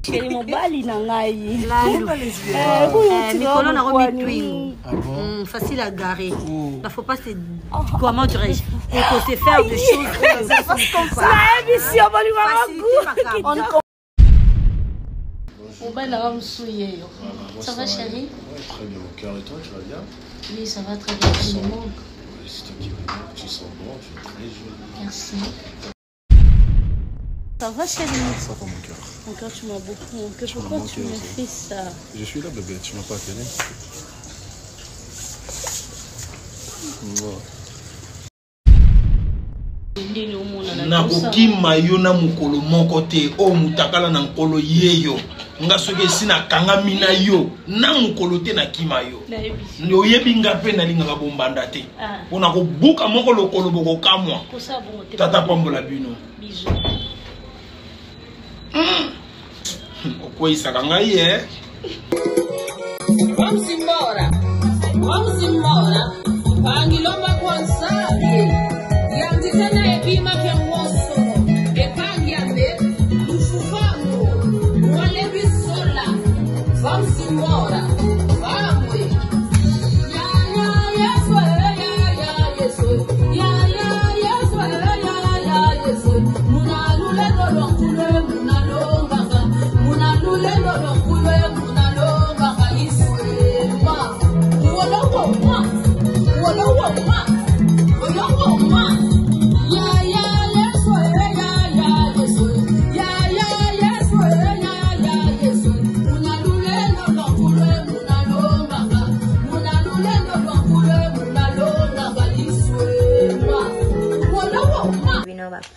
Chérie, mon bali n'a ngai. Nicolas n'a remis twin. Facile à garer. Il ne faut pas se... Comment dirais-je? Il faut se faire des choses. Ça va chérie? Très bien mon cœur, et toi tu vas bien? Oui, ça va très bien. C'est toi qui vas bien, tu sens bon, tu es très jolie. Merci. Ça va chérie? Ça va mon cœur. Mon cœur, tu m'as beaucoup manqué. Pourquoi tu me fais ça? Je suis là bébé, tu m'as pas appelé. nakokima yo na mokolo moko te o mutakala na nkolo yeyo nga soki sina kanga mina yo na mokolo te nakima yo oyebi nga mpe nalingaka bombanda te mpona kobuka moko lokolo bokokamwa tata pambola bino okweyisaka ngai ye Vamos embora, pangilomba konsali, yandikana epima kenwoso, epangyame, ufufamu, wale bisola, vamos embora, vamos. Ya yes, munalule lolonkule, munalule lolonkule,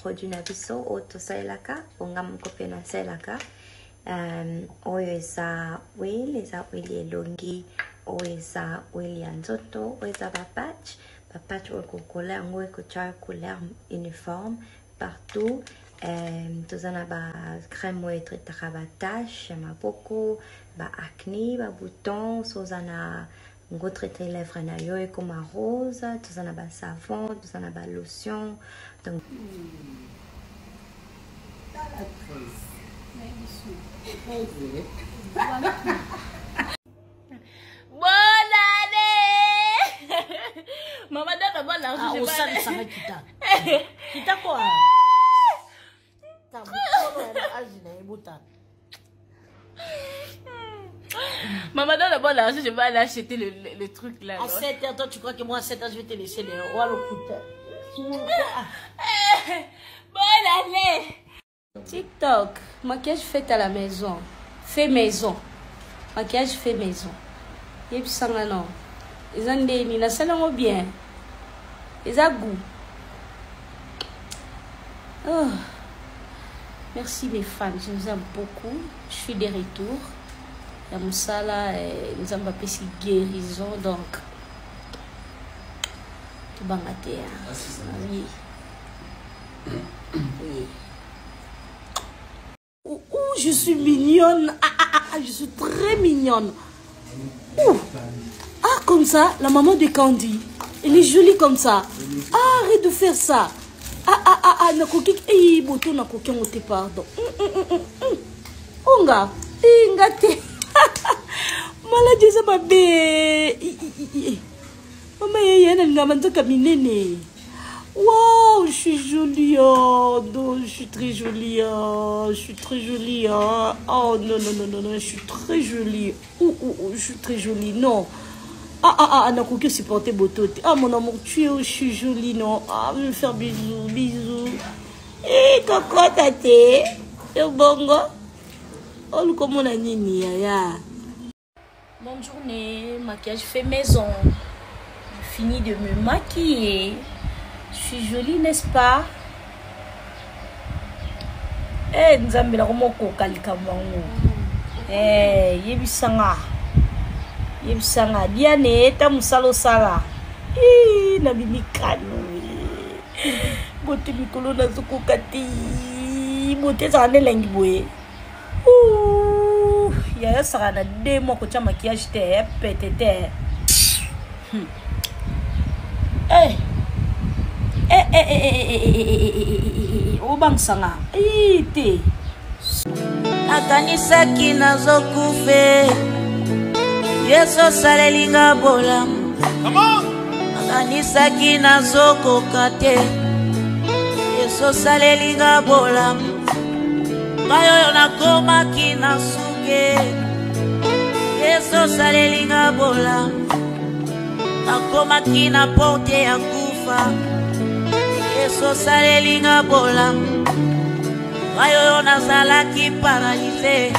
produit na biso o tosalelaka onga moko pe nasalelaka oyo eza oil elongi oyo eza oil ya nzoto oyo eza bapatch oyo kokola yango ekotia couleur uniforme partout toza na bacrème oyo etretaka batache ya maboko baacne babouton so oza na ngo traité lèvre na yo ekoma rose toza na basavon toza na balotion donc bonne année. Maman donne moi l'argent. Ah, ça va quitter. Quitte quoi? Maman donne d'abord l'argent, je vais aller acheter le truc là. À 7 h, toi tu crois que moi à 7 h je vais te laisser les rois le coûter. Bonne année. TikTok, maquillage fait à la maison. Fait maison. Maquillage fait maison. Et puis ça non. Ils ont des nina ça non bien. Ils ont goût. Oh. Merci mes fans, je vous aime beaucoup. Je suis de retour. Il y a Moussala et nous avons appelé si guérison donc. Tout bangaté. Oui. Oui. Je suis mignonne. Je suis très mignonne. Ah, comme ça, la maman de Candy. Elle est jolie comme ça. Ah, arrête de faire ça. Nakoki. Eh, boto nakoki on te pardon. Onga. Inga te. Maladie ça bébé. Maman yeye na ngamanzoka minene. Wow, je suis jolie, oh, non, je suis très jolie, oh, je suis très jolie, oh, oh non, je suis très jolie, je suis très jolie, non, n'a qu'aucun supporter botote, mon amour, je suis jolie, non, je vais me faire bisous, eh, coco, tate, c'est bongo, oh, le comment on a nini, ya. Bonne journée, maquillage fait maison, je finis de me maquiller. Je suis jolie, n'est-ce pas? Eh, nous avons la romoko kalikamango. Eh, yebisanga. Yebisanga. Diane, ta musalo sala. Eh, na bimikano. Bote mikolo na zoko kati. Bote za ne lengi boye. ya sera na 2 mois ko tia maquillage te pété. Obang sanga. Ite. Akanisaki nazokufe. Yeso salelinga bolam. Come on. Akanisaki nazokoka te. Yeso salelinga bolam. Bayo nakoma kinasuke. Yeso salelinga bolam. Nakoma kina porte ya kufa. Yeso salelinga bolam. Bayo nazalaki paralysé.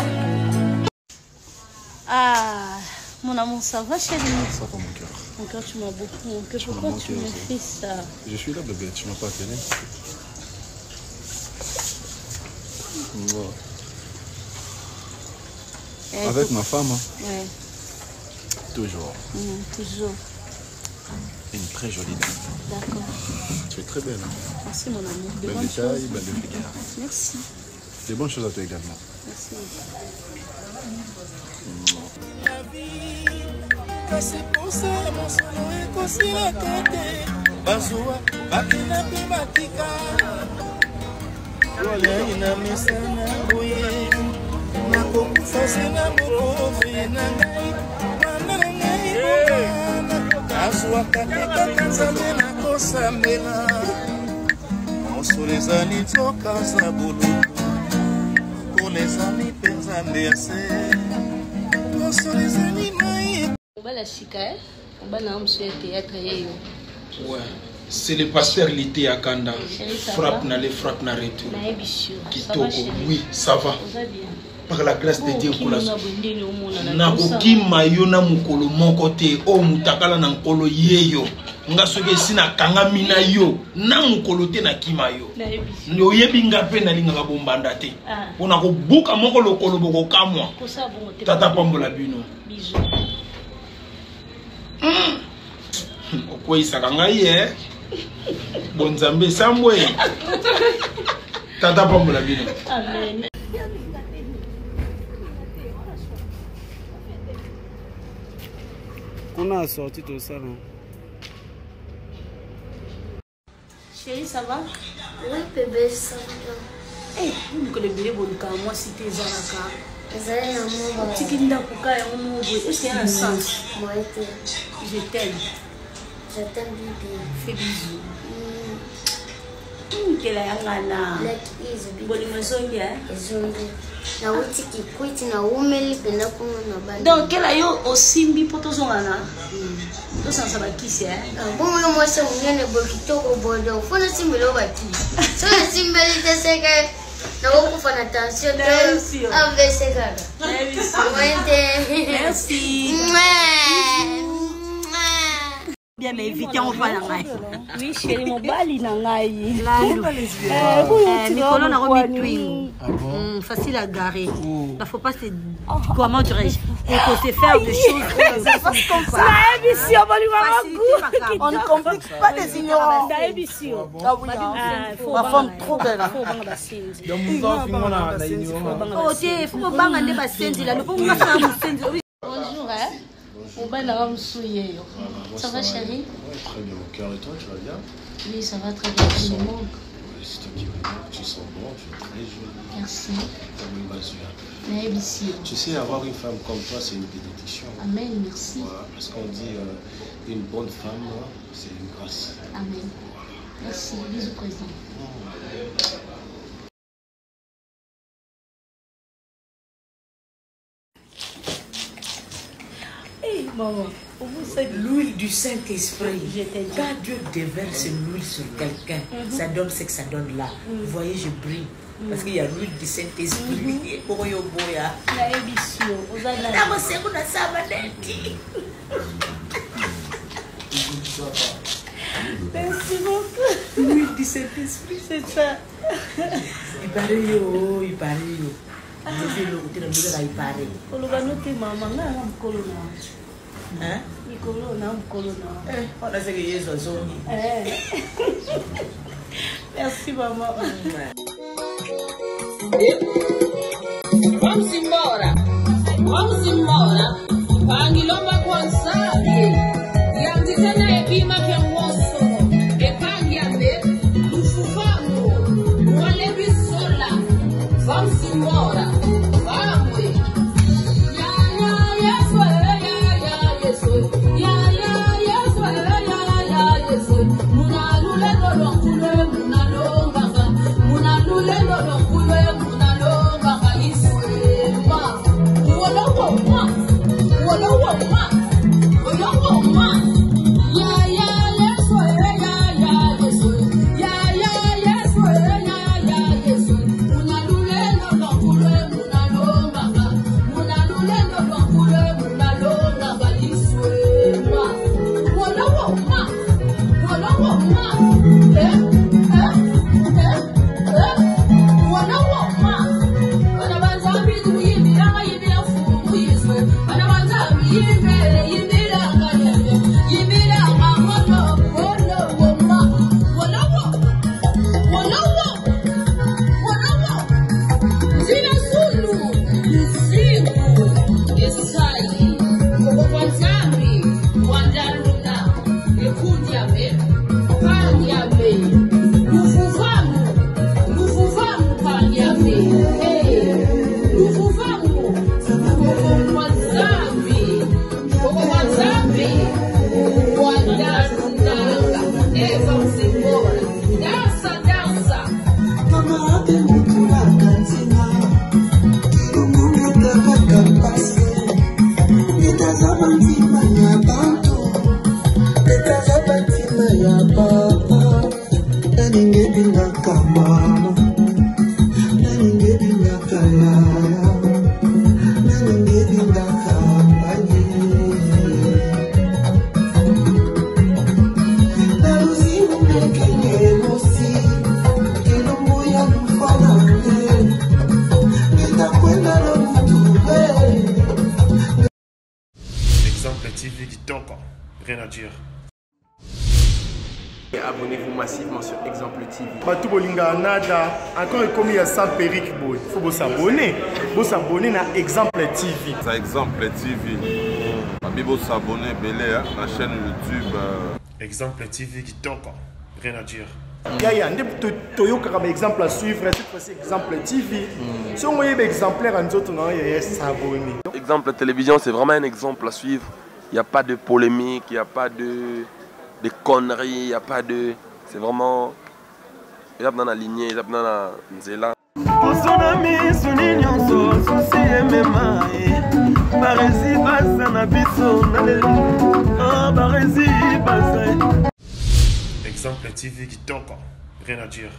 Ah, mon amour, ça va chérie? Ça va mon cœur. Mon cœur, tu m'as beaucoup manqué. Pourquoi tu me fais ça? Je suis là bébé, tu m'as pas appelé. Avec ma femme, ouais. Toujours. Toujours. Une très jolie dame. D'accord. Tu es très belle. Merci mon amour. Belle de taille, belle de figure. Merci. Des bonnes choses à toi également. Merci. Ouais, c'est le pasteur l'été à Kanda. Frappe na les frappe na retour. Kitoko, oui, ça va. Par la grâce de Dieu, nakoki mayo na mukolo moko te o mutakala na nkolo yeyo nga soki sina kanga mina yo na mukolo te na kima yo nyo yebi nga pe na linga bombanda te pona ko buka moko lokolo boko kamwa tata pambola bino okoyisa kanga ye bonzambe sambwe tata pambola bino. Amen. On a sorti tout ça. Chérie, ça va? Oui, bébé, ça va. Eh, vous me bébé, moi, si t'es Zanaka. Zaya, moi, Tikinda Kuka et on est-ce qu'il y a un sens? Moi, je t'aime. Je t'aime, bébé. Fais bisous. Quelle est la gana? Let easy, bébé. Bon, il me sonne bien. Na witiki kwiti na umeli penda kuno na bandi. Donc quel a yo osimbi poto zongana. To sansa ba kisi Bon moi se ngene bokitoko bodo. Fona simbelo baki. So simbeli te seka na woku fana tension de AVC kaka. Merci. Bien mais vite on va la ngai. Oui chérie mon bali na ngai. Nicolas na remis twin. Facile à garer. Il faut pas se comment dirais-je faut se faire des choses comme ça. On ne complique pas les ignorants. Ah oui, ma femme trop belle. Bonjour, ça va chérie? Très bien mon cœur, et toi tu vas bien? Oui, ça va très bien, tu me manques. C'est toi qui me manques, tu sens bon, tu es très jolie. Merci. Tu sais, avoir une femme comme toi, c'est une bénédiction. Amen, merci. Voilà, parce qu'on dit une bonne femme, c'est une grâce. Amen. Merci, bisous président. Hey maman, c'est l'huile du Saint-Esprit. Quand Dieu déverse l'huile sur quelqu'un, ça donne ce que ça donne là. Vous voyez, je brille. Parce qu'il y a l'huile du Saint-Esprit. Merci beaucoup. L'huile du Saint-Esprit, c'est ça. Il paraît yo, il paraît yo. Il paraît. Hein? Merci maman. Vamos embora. Wamsimona, Pangilomba Konsari, Yanditena Epima Kenwoso, Epangiame, Lufufamu, Walebi Sola, Wamsimona, Wamwe. Exemple TV qui tombe, rien à dire. Abonnez-vous massivement sur Exemple TV. Batou Bolinga Nada, encore comme il y a 100 périques, il faut vous s'abonner. Vous s'abonner à Exemple TV. C'est Exemple TV. Vous s'abonner à la chaîne YouTube. Exemple TV qui tombe, rien à dire. Il y a un exemple à suivre, cette fois-ci Exemple TV. Si on voit exemplaire en autres, il y a s'abonner. Exemple télévision, c'est vraiment un exemple à suivre. Il n'y a pas de polémique, il n'y a pas de conneries, il n'y a pas de... C'est vraiment... Il y a dans la lignée, il y a dans la nzela. Exemple TV qui tombe, rien à dire.